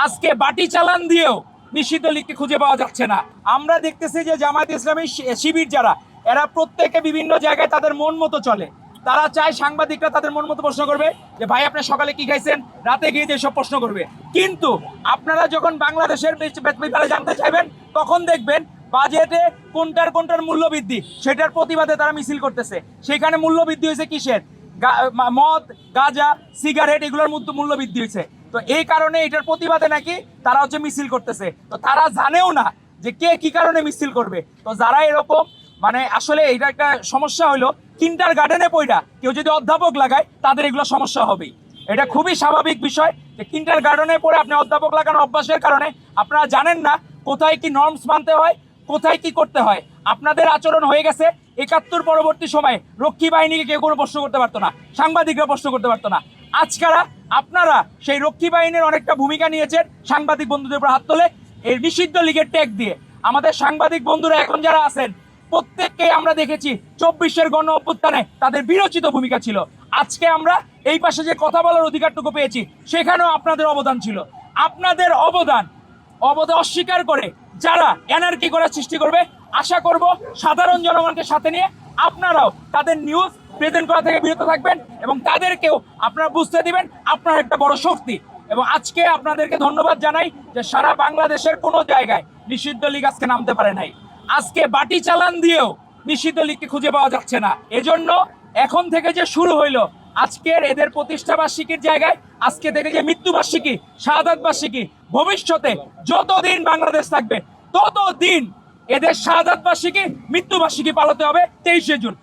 আজকে বাটি চালান দিয়েও নিষিদ্ধ লীগকে খুঁজে পাওয়া যাচ্ছে না। আমরা দেখতেছি যে জামায়াত ইসলামী শিবির যারা, এরা প্রত্যেকে বিভিন্ন জায়গায় তাদের মন মতো চলে। তারা চায় সাংবাদিকরা তাদের মন মতো প্রশ্ন করবে, যে ভাই আপনি সকালে কি খাইছেন, রাতে গিয়ে যেসব প্রশ্ন করবে। কিন্তু আপনারা যখন বাংলাদেশের ব্যাপারে জানতে চাইবেন, তখন দেখবেন বাজেটে কোনটার মূল্য বৃদ্ধি, সেটার প্রতিবাদে তারা মিছিল করতেছে। সেখানে মূল্য বৃদ্ধি হয়েছে কিসের? মদ, গাঁজা, সিগারেট, এগুলোর মধ্যে মূল্য বৃদ্ধি হয়েছে। তো এই কারণে এটার প্রতিবাদে নাকি তারা মিছিল করতেছে। তো তারা জানেও না যে কে কি কারণে মিছিল করবে। তো যারা এরকম, মানে আসলে এটা একটা সমস্যা হলো, কিন্ডার গার্ডেনে পড়া কেউ যদি অধ্যাপক লাগায়, তাদের এগুলো সমস্যা হবেই। এটা খুবই স্বাভাবিক বিষয় যে কিন্ডার গার্ডেনে পড়ে আপনি অধ্যাপক লাগানোর অভ্যাসের কারণে আপনারা জানেন না কোথায় কি নর্মস মানতে হয়, কোথায় কি করতে হয়। আপনাদের আচরণ হয়ে গেছে ৭১ পরবর্তী সময়ে রক্ষী বাহিনীকে কেউ কোনো প্রশ্ন করতে পারতো না, সাংবাদিকরা প্রশ্ন করতে পারতো না। আজকারা আপনারা সেই রক্ষী বাহিনীর অনেকটা ভূমিকা নিয়েছেন সাংবাদিক বন্ধুদের উপর হাত তোলে এই নিষিদ্ধ লীগের ট্যাগ দিয়ে। আমাদের সাংবাদিক বন্ধুরা এখন যারা আছেন, প্রত্যেককে আমরা দেখেছি ২৪-এর গণ অভ্যুত্থানে তাদের বিরোচিত ভূমিকা ছিল। আজকে আমরা এই পাশে যে কথা বলার অধিকারটুকু পেয়েছি, সেখানেও আপনাদের অবদান ছিল। আপনাদের অবদান অস্বীকার করে যারা এনার্কি করার সৃষ্টি করবে, আশা করব সাধারণ জনগণকে সাথে নিয়ে আপনারাও তাদের নিউজ প্রেজেন্ট করা থেকে বিরত থাকবেন এবং তাদেরকেও আপনারা বুঝতে দিবেন আপনার একটা বড় শক্তি। এবং আজকে আপনাদেরকে ধন্যবাদ জানাই যে সারা বাংলাদেশের কোনো জায়গায় নিষিদ্ধ লীগ আজকে নামতে পারে নাই। আজকে বাটি চালান দিয়েও নিষিদ্ধ লীগকে খুঁজে পাওয়া যাচ্ছে না। এজন্য এখন থেকে যে শুরু হইলো আজকের এদের প্রতিষ্ঠা বার্ষিকীর জায়গায়, আজকে থেকে যে মৃত্যুবার্ষিকী, শাহাদাত বার্ষিকী, ভবিষ্যতে যতদিন বাংলাদেশ থাকবে ততদিন এদের শাহাদাত বার্ষিকী, মৃত্যুবার্ষিকী পালতে হবে ২৩শে জুন।